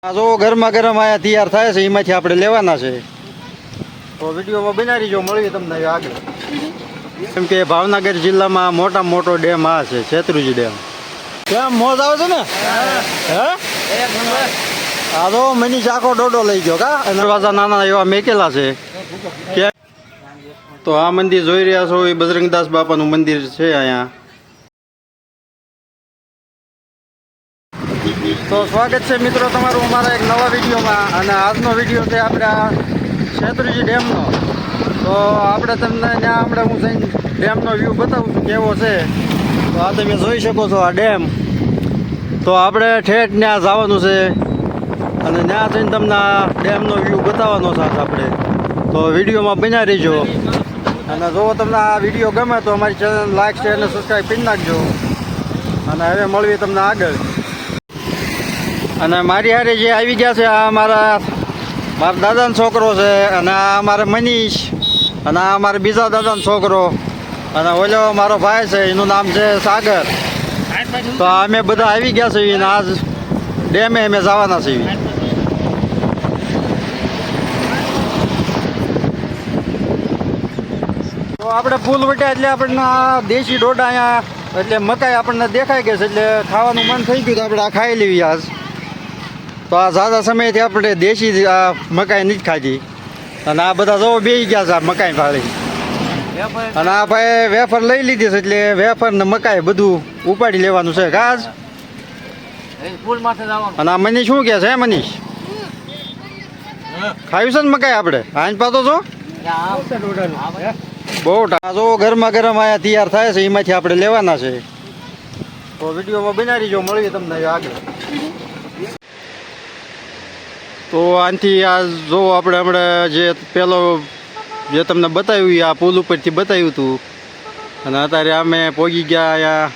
આ જો ગરમા ગરમ આયા તૈયાર થાય છે એમાંથી આપણે લેવાના છે તો વિડીયોમાં બનાવી જો મળીએ તમને આગળ કેમ કે ભાવનગર જિલ્લામાં મોટામાં મોટો ડેમ આ છે શેત્રુંજી ડેમ કેમ મોજ આવે છે ને હે આ તો મની ચાકો ડોડો લઈ ગયો કા દરવાજા નાના એવા મેકેલા છે કે તો આ મંદિર જોઈ રહ્યા છો એ બજરંગદાસ બાપાનું મંદિર છે અહીંયા તો સ્વાગત છે મિત્રો તમારું અમારા એક નવા વિડીયોમાં અને આજનો વિડીયો છે આપણે આ શેત્રુંજી ડેમનો તો આપણે તમને ત્યાં આપણે હું જઈને ડેમનો વ્યૂ બતાવું છું કેવો છે તો આ તમે જોઈ શકો છો આ ડેમ તો આપણે ઠેઠ ત્યાં જવાનું છે અને ત્યાં જઈને તમને આ ડેમનો વ્યૂ બતાવવાનો છે આપણે તો વિડીયોમાં બન્યા રહીજો અને જો તમને આ વિડીયો ગમે તો અમારી ચેનલ લાઈક શેર અને સબસ્ક્રાઈબ કરી નાખજો અને હવે મળીએ તમને આગળ અને મારી હારે જે આવી ગયા છે આ મારા દાદાનો છોકરો છે અને આ અમારે મનીષ અને આ અમારા બીજા દાદાનો છોકરો અને ઓલો મારો ભાઈ છે એનું નામ છે સાગર તો અમે બધા આવી ગયા છીએ અને આજ ડેમે અમે જવાના છીએ તો આપણે પુલ વટ્યા એટલે આપણને આ દેશી ડોડા અહીંયા એટલે મકાઈ આપણને દેખાઈ ગઈ છે એટલે ખાવાનું મન થઈ ગયું તો આપણે આ ખાઈ લેવી આજ તો આ ઝાઝા સમયથી આપણે દેશી આ મકાઈ નથી ખાધી અને આ બધા જો બેસી ગયા છે આ મકાઈ ફાળી અને આ ભાઈ વેફર લઈ લીધી છે એટલે વેફર ને મકાઈ બધું ઉપાડી લેવાનું છે ઘાસ અને આ મનીષ શું કહે છે મનીષ ખાયું છે ને મકાઈ આપણે આજ પાતો છો બહુ જો ગરમા ગરમ આયા તૈયાર થાય છે એમાંથી આપણે લેવાના છે તો વિડીયોમાં બનાવી જો મળીએ તમને આગળ તો આનાથી આ જો આપણે હમણાં જે પેલો જે તમને બતાવ્યું આ પુલ ઉપરથી બતાવ્યું હતું અને અત્યારે અમે પહોંચી ગયા અહીંયા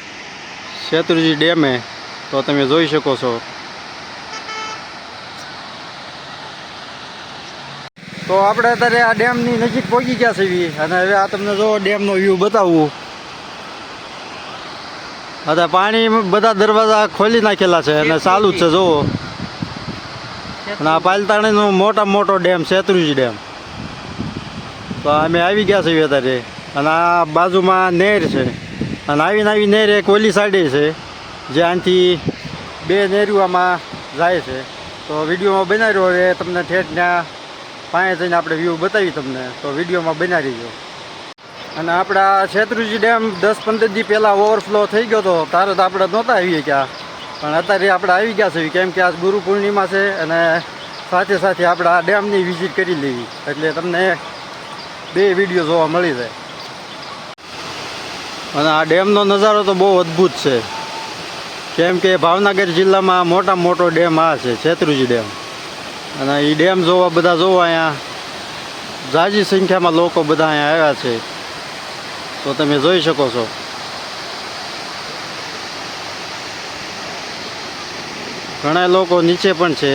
શેત્રુંજી ડેમે તો તમે જોઈ શકો છો તો આપણે અત્યારે આ ડેમની નજીક પહોંચી ગયા છીએ અને હવે આ તમને જો ડેમનો વ્યૂ બતાવવું અત્યારે પાણી બધા દરવાજા ખોલી નાખેલા છે અને ચાલુ જ છે જુઓ અને આ પાલતાણીનો મોટામાં મોટો ડેમ શેત્રુંજી ડેમ તો અમે આવી ગયા છીએ અત્યારે અને આ બાજુમાં નહેર છે અને આવી નહેર એક ઓલી સાઈડે છે જે આનાથી બે નહેરું આમાં જાય છે તો વિડીયોમાં બનાવ્યો હવે તમને ઠેઠ ત્યાં પાસે જઈને આપણે વ્યૂ બતાવી તમને તો વિડીયોમાં બનાવી દો અને આપણા શેત્રુંજી ડેમ 10-15 દી પહેલાં ઓવરફ્લો થઈ ગયો હતો તારે તો આપણે નહોતા આવીએ ક્યાં પણ અત્યારે આપણે આવી ગયા છીએ કેમ કે આજ ગુરુ પૂર્ણિમા છે અને સાથે સાથે આપણે આ ડેમની વિઝિટ કરી લેવી એટલે તમને બે વિડીયો જોવા મળી જાય અને આ ડેમનો નજારો તો બહુ અદ્ભુત છે કેમ કે ભાવનગર જિલ્લામાં મોટામાં મોટો ડેમ આ છે શેત્રુંજી ડેમ અને એ ડેમ જોવા બધા જોવા અહીંયા ઝાઝી સંખ્યામાં લોકો બધા અહીંયા આવ્યા છે તો તમે જોઈ શકો છો ઘણા લોકો નીચે પણ છે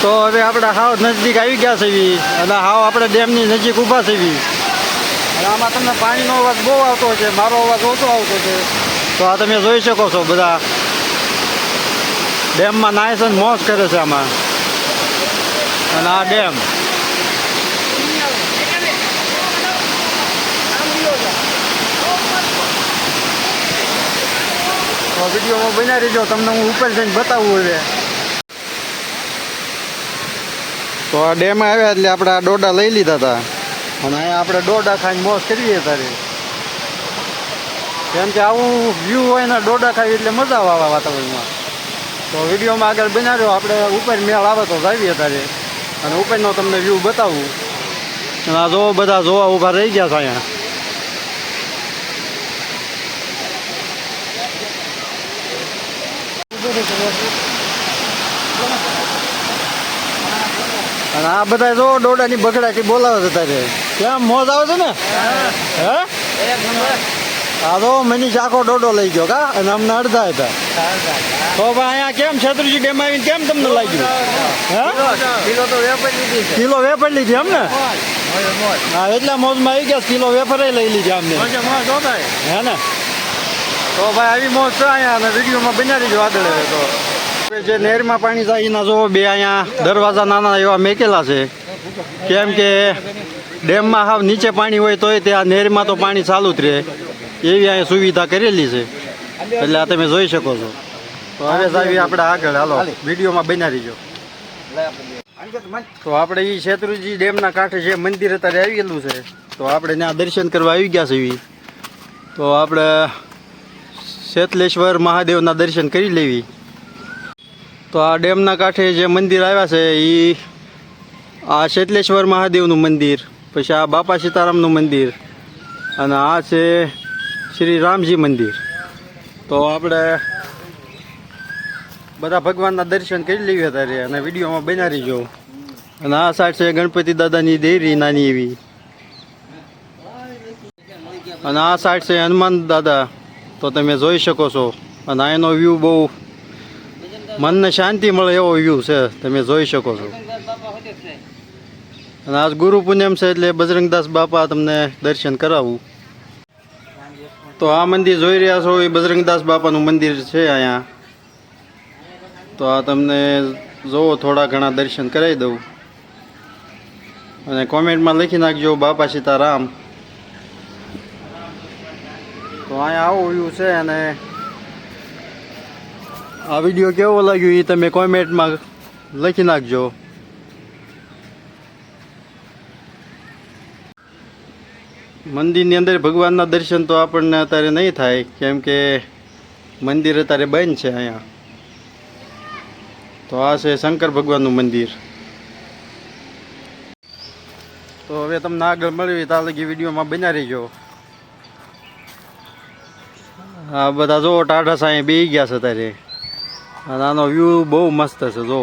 તો હવે આપણે હાવ નજીક આવી ગયા છે અને હાવ આપણે ડેમની નજીક ઊભા છે અને આમાં તમને પાણીનો અવાજ બહુ આવતો છે મારો અવાજ ઓછો આવતો છે તો આ તમે જોઈ શકો છો બધા ડેમમાં નાય છે મોજ કરે છે આમાં અને આ ડેમ વિડીયોમાં બનાવી દેજો તમને હું ઉપર જઈને બતાવું હવે તો આ ડેમ આવ્યા એટલે આપણે આ ડોડા લઈ લીધા હતા અને અહીંયા આપણે ડોડા ખાઈને મોજ કરીએ તારે કેમ કે આવું વ્યૂ હોય ને ડોડા ખાવી એટલે મજા આવે આવા વાતાવરણમાં તો વિડીયોમાં આગળ બનાવ્યો આપણે ઉપર મેળ આવે તો જાવીએ તારે અને ઉપરનો તમને વ્યૂ બતાવું અને આ જોવો બધા જોવા ઊભા રહી ગયા છે અહીંયા અને આ બધા જો ડોડાની બગડાટી બોલાવે છે તારે કેમ મોજ આવે છે ને હે આ તો મનીષ આખો ડોડો લઈ ગયો કા અને અમને અડધા હતા તો ભાઈ અહીંયા કેમ શેત્રુંજી ડેમ આવીને કેમ તમને લાગ્યું હે કિલો વેફર લીધી એમ ને હા એટલા મોજમાં આવી ગયા કિલો વેફર લઈ લીધી અમને હે ને તો ભાઈ આવી મોજ છે અહીંયા અને વિડીયોમાં બનાવી જ વાદળ હવે તો જે નહેરમાં પાણી જાય એના જો બે અહીંયા દરવાજા નાના એવા મેકેલા છે કેમ કે ડેમમાં હાવ નીચે પાણી હોય તોય ત્યાં નહેરમાં તો પાણી ચાલુ જ રહે એવી અહીંયા સુવિધા કરેલી છે એટલે આ તમે જોઈ શકો છો તો હવે જાવી આપણે આગળ હાલો વિડીયોમાં બનાવી રહીજો તો આપણે એ શેત્રુંજી ડેમના કાંઠે જે મંદિર અત્યારે આવી ગયેલું છે તો આપણે ત્યાં દર્શન કરવા આવી ગયા છે તો આપણે શેતલેશ્વર મહાદેવના દર્શન કરી લેવી તો આ ડેમના કાંઠે જે મંદિર આવ્યા છે એ આ શેતલેશ્વર મહાદેવનું મંદિર પછી આ બાપા સીતારામનું મંદિર અને આ છે શ્રી રામજી મંદિર તો આપણે બધા ભગવાનના દર્શન કરી લેવી અત્યારે અને વિડીયોમાં બનાવી જો અને આ સાઈડ છે ગણપતિ દાદાની દેરી નાની એવી અને આ સાઈડ છે હનુમાન દાદા તો તમે જોઈ શકો છો અને એનો વ્યૂ બહુ મનને શાંતિ મળે એવો વ્યૂ છે તમે જોઈ શકો છો અને આજ ગુરુ પૂનમ છે એટલે બજરંગદાસ બાપા તમને દર્શન કરાવું તો આ મંદિર જોઈ રહ્યા છો એ બજરંગદાસ બાપાનું મંદિર છે અહીંયા તો આ તમને જોવો થોડા ઘણા દર્શન કરાવી દઉં અને કોમેન્ટમાં લખી નાખજો બાપા સીતારામ તો અહીંયા આવું વ્યૂ છે અને આ વિડીયો કેવો લાગ્યો એ તમે કોમેન્ટમાં લખી નાખજો મંદિરની અંદર ભગવાનના દર્શન તો આપણને અત્યારે નહીં થાય કેમ કે મંદિર અત્યારે બંધ છે અહીંયા તો આ છે શંકર ભગવાનનું મંદિર તો હવે તમને આગળ મળવી ત્યાં લગી વિડીયોમાં બનાવી રહીજો આ બધા જો ટાઢા સાંઈ બેસી ગયા છે અત્યારે અને આનો વ્યૂ બહુ મસ્ત છે જો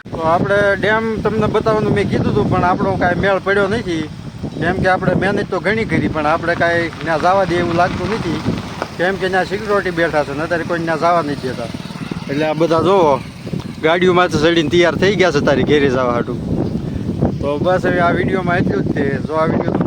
તો આપણે ડેમ તમને બતાવવાનું મેં કીધું હતું પણ આપણો કાંઈ મેળ પડ્યો નથી કેમ કે આપણે મહેનત તો ઘણી કરી પણ આપણે કાંઈ ત્યાં જવા દે એવું લાગતું નથી કેમ કે ત્યાં સિક્યોરિટી બેઠા છે ને અત્યારે કોઈ ત્યાં જવા નથી દેતા એટલે આ બધા જોવો ગાડીઓમાંથી ચડીને તૈયાર થઈ ગયા છે તારી ઘેરે જવા હાટું તો બસ હવે આ વિડીયોમાં એટલું જ છે જો આ વિડીયો